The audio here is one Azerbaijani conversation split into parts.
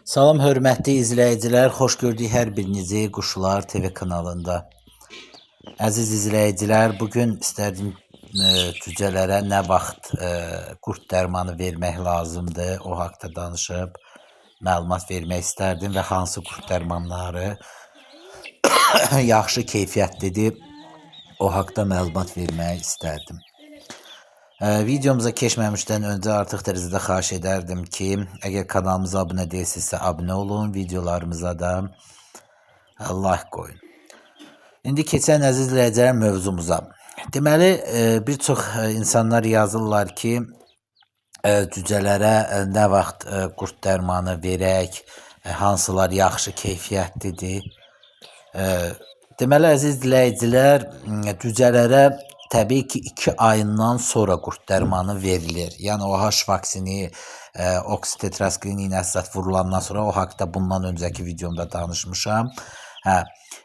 Salam hörmətli izləyicilər, xoş gördük hər birinizi Quşlar TV kanalında. Əziz izləyicilər, bugün istərdim cücələrə nə vaxt qurd dərmanı vermək lazımdır, o haqda danışıb məlumat vermək istərdim və hansı qurd dərmanları yaxşı keyfiyyətlidir, o haqda məlumat vermək istərdim. Videomuza keçməmişdən öncə artıq dərəcədə xahiş edərdim ki, əgər kanalımıza abunə deyilsinizsə abunə olun, videolarımıza da like qoyun. İndi keçən əziz izləyicilər mövzumuza. Deməli, bir çox insanlar yazırlar ki, cücələrə nə vaxt qurd dərmanı verək, hansılar yaxşı keyfiyyətlidir. Deməli, əziz izləyicilər, cücələrə təbii ki 2 ayından sonra qurd dərmanı verilir. Yəni o H vaksini, oksitetraskilin iynəsi zat vurulandan sonra, o haqda bundan öncəki videomda danışmışam.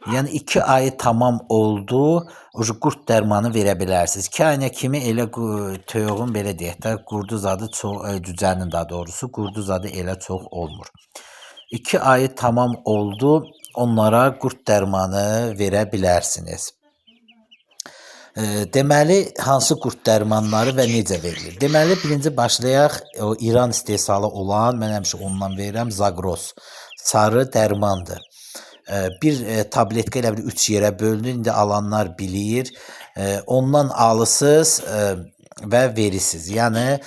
Yəni 2 ayı tamam oldu, qurd dərmanı verə bilərsiniz. 2 ayına kimi elə toyuğun belə deyək də, qurdu zadı çox, cücənin daha doğrusu qurdu zadı elə çox olmur. 2 ayı tamam oldu, onlara qurd dərmanı verə bilərsiniz. Deməli, hansı qurd dərmanları və necə verilir? Deməli, birinci başlayaq, o İran istehsalı olan, mən həmişə ondan verirəm, Zagros. Sarı dərmandır. Bir tabletka elə bir 3 yerə bölünür, indi alanlar bilir. Ondan alırsınız və verirsiniz. Yəni,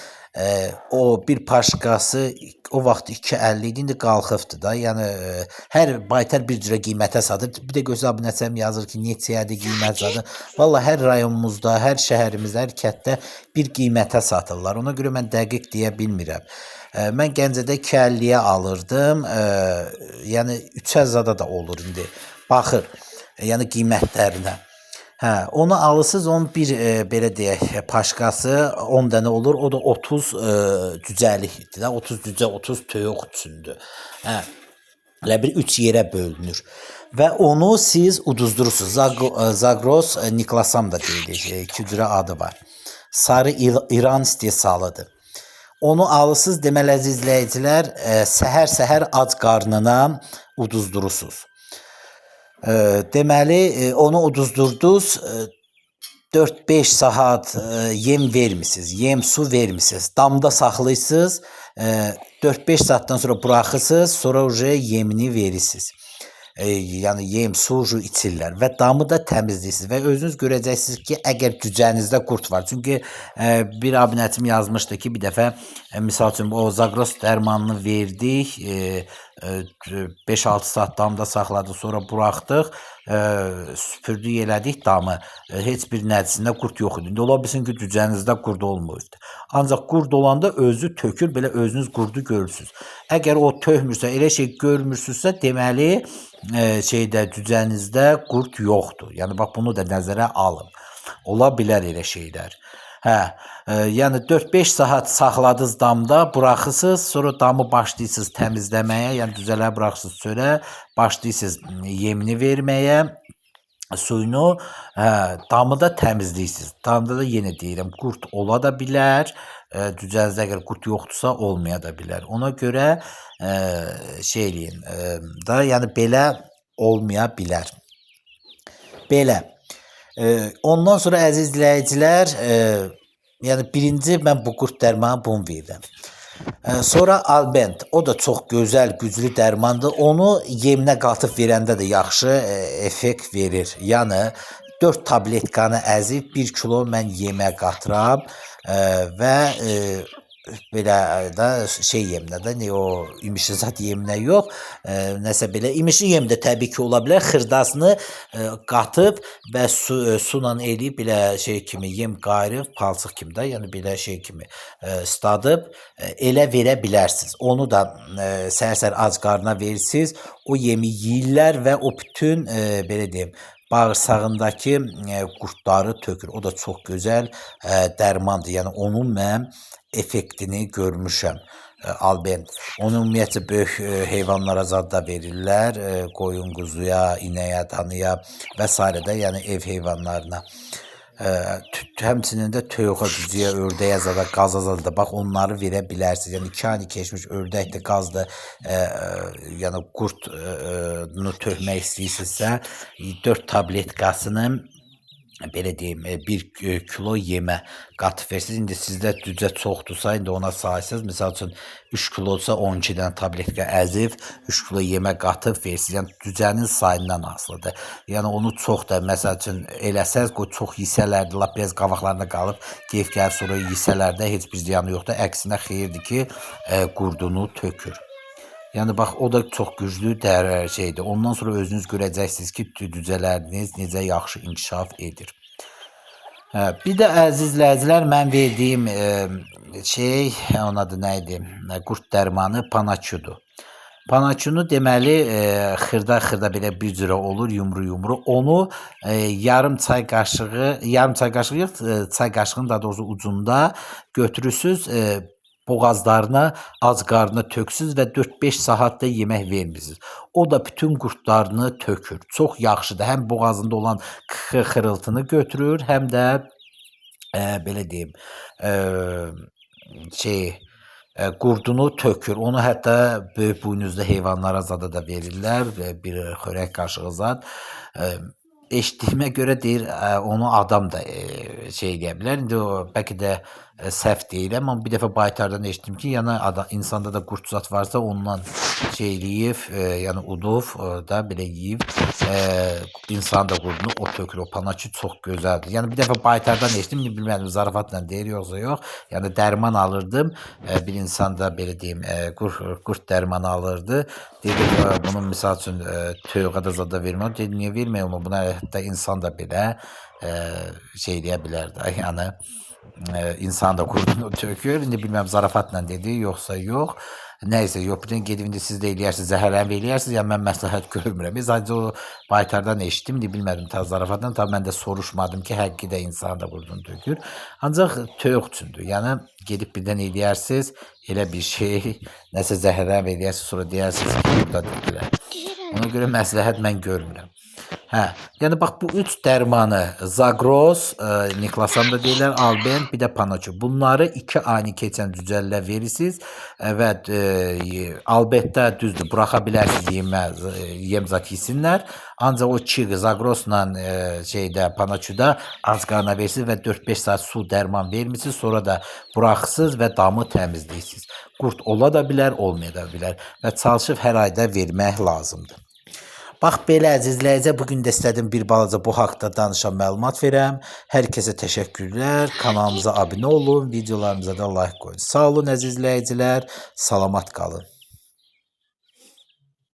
o bir paşkası o vaxt 2.50 idi, indi qalxıbdır da. Yəni hər baytar bir cürə qiymətə satır. Bir də gözəl abunəçəm yazır ki, neçəyədir qiymət zadı. Vallahi hər rayonumuzda, hər şəhərimizdə, hər kətdə bir qiymətə satırlar. Ona görə mən dəqiq deyə bilmirəm. Mən Gəncədə 2.50-yə alırdım. Yəni 3 zada da olur indi. Baxır, yəni qiymətlərinə. Onu alırsınız, onun bir belə deyək, paşkası 10 dənə olur, o da 30 cücəlikdir də, 30 cücə, 30 toyuq üçündür. Elə bir 3 yerə bölünür və onu siz uduzdurursunuz. Zagros Niklasam da deyilir, 2 cürə adı var. Sarı İran istehsalıdır. Onu alırsınız, deməli əziz izləyicilər, səhər-səhər ac qarnına uduzdurursunuz. Deməli, onu uduzdurdunuz, 4-5 saat yem vermişsiniz, yem su vermişsiniz, damda saxlayırsınız, 4-5 saatdan sonra buraxırsınız, sonra yemini verirsiniz. Yəni yem, su içirlər və damı da təmizləyirsiniz və özünüz görəcəksiniz ki, əgər cücənizdə qurd var. Çünki bir abunəçim yazmışdı ki, bir dəfə misal üçün o Zagros dərmanını verdik, 5-6 saat damda saxladıq, sonra buraxdıq, süpürdük, elədik damı. Heç bir nəticəsində qurd yox idi. İndi ola bilsin ki, cücənizdə qurd olmuydu. Ancaq qurd olanda özü tökür, belə özünüz qurdu görürsünüz. Əgər o tökmürsə, elə şey görmürsünüzsə, deməli cücənizdə qurd yoxdur. Yəni bax bunu da nəzərə alın. Ola bilər elə şeylər. Yəni 4-5 saat saxladınız damda, buraxırsınız, sonra damı başlayırsınız təmizləməyə, yəni cücələri buraxırsınız çölə, başlayırsınız yemini verməyə, suyunu, damı da təmizləyirsiniz. Damda da yenə deyirəm, qurd ola da bilər, cücənizdə əgər qurd yoxdursa olmaya da bilər. Ona görə şey eləyin da, yəni belə olmaya bilər. Belə. Ondan sonra əziz izləyicilər, yəni birinci mən bu qurd dərmanı bunu verirəm. Sonra Albent, o da çox gözəl, güclü dərmandır. Onu yeminə qatıb verəndə də yaxşı effekt verir. Yəni 4 tabletkanı əzib 1 kilo mən yemə qatıram və belə də şey yeminə də, o imişli zat yeminə yox, nəsə belə imişli yemdə təbii ki ola bilər, xırdasını qatıb və sunan eləyib belə şey kimi yem qayırıb, palçıq kimi də, yəni belə şey kimi ısladıb elə verə bilərsiniz. Onu da səhər-səhər ac qarnına verirsiniz, o yemi yeyirlər və o bütün belə deyim, bağırsağındakı qurdları tökür. O da çox gözəl dərmandır. Yəni onun mən effektini görmüşəm. Albent. Onu ümumiyyətlə böyük heyvanlara zad da verirlər. Qoyun, quzuya, inəyə, danıya və s. də, yəni ev heyvanlarına. Həmçinin də toyuğa, cücüyə, ördəyə zada, qaza zada bax onları verə bilərsiniz. Yəni 2 ay keçmiş ördəkdir, qazdır, yəni qurdunu tökmək istəyirsinizsə 4 tabletkasını belə deyim, 1 kilo yemə qatıb versiniz. İndi sizdə cücə çoxdursa, indi ona sayırsınız. Məsəl üçün 3 kilosa 12 dənə tabletka əzib, 3 kilo yemə qatıb versiniz. Yəni cücənin sayından asılıdır. Yəni onu çox da məsəl üçün eləsəz, qoy çox yesələrdə, lap biraz qabaqlarında qalıb, keyf gəlib sonra yesələrdə heç bir ziyanı yoxdur. Əksinə xeyirdir ki, qurdunu tökür. Yəni bax o da çox güclü şeydir. Ondan sonra özünüz görəcəksiniz ki, cücələriniz necə yaxşı inkişaf edir. Bir də əziz izləyicilər, mən verdiyim onun adı nə idi? Qurd dərmanı Panaçudur. Panaçunu deməli xırda-xırda belə bir cürə olur, yumru-yumru. Onu yarım çay qaşığı yox, çay qaşığının daha doğrusu ucunda götürürsüz, boğazlarına, ac qarnına töksüz və 4-5 saat da yemək vermirsiniz. O da bütün qurdlarını tökür. Çox yaxşıdır. Həm boğazında olan xırıltını götürür, həm də belə deyim, qurdunu tökür. Onu hətta böyük buynuzlu heyvanlara zada da verirlər, bir xörək qaşığı zad. Eşitdiyimə görə deyir, onu adam da eləyə bilər. İndi o bəlkə də səhv deyiləm, amma bir dəfə baytardan eşitdim ki, yəni insanda da qurd zat varsa ondan eləyib, yəni udub da belə yeyib, insan da qurdunu o tökür. O Panaçu çox gözəldir. Yəni bir dəfə baytardan eşitdim, bilmədim zarafatla deyir yoxsa yox. Yəni dərman alırdım, bir insan da belə deyim, qurd dərmanı alırdı. Dedi, bunun misal üçün toyuğa da zada vermə. Dedi, niyə verməyəm? Buna hətta insan da belə eləyə bilər də. Yəni insan da qurdunu tökür. İndi bilməm zarafatla dedi, yoxsa yox. Nəysə, yox, birdən gedib indi siz də eləyərsiniz, zəhərlənmə eləyərsiniz, yəni mən məsləhət görmürəm. Sadəcə o baytardan eşitdim, indi bilmədim zarafatdan, tabi mən də soruşmadım ki, həqiqi də insan da qurdunu tökür. Ancaq toyuq üçündür. Yəni gedib birdən eləyərsiniz, elə bir şey, nəsə zəhərlənmə eləyərsiniz, sonra deyərsiniz ki, burada dedilər. Ona görə məsləhət mən görmürəm. Yəni bax bu 3 dərmanı Zagros, Niklasan da deyirlər, Alben, bir də Panaçu. Bunları 2 ayını keçən cücəlilərə verirsiniz və Albetdə düzdür, buraxa bilərsiniz yem zat yesinlər. Ancaq o 2 Zagrosla Panaçuda ac qarına verirsiniz və 4-5 saat su dərman vermirsiniz, sonra da buraxırsınız və damı təmizləyirsiniz. Qurd ola da bilər, olmaya da bilər və çalışıb hər ayda vermək lazımdır. Bax belə əziz izləyicilər, bugün də istədim bir balaca bu haqda danışan məlumat verəm. Hər kəsə təşəkkürlər. Kanalımıza abunə olun, videolarımıza da like qoyun. Sağ olun əziz izləyicilər, salamat qalın.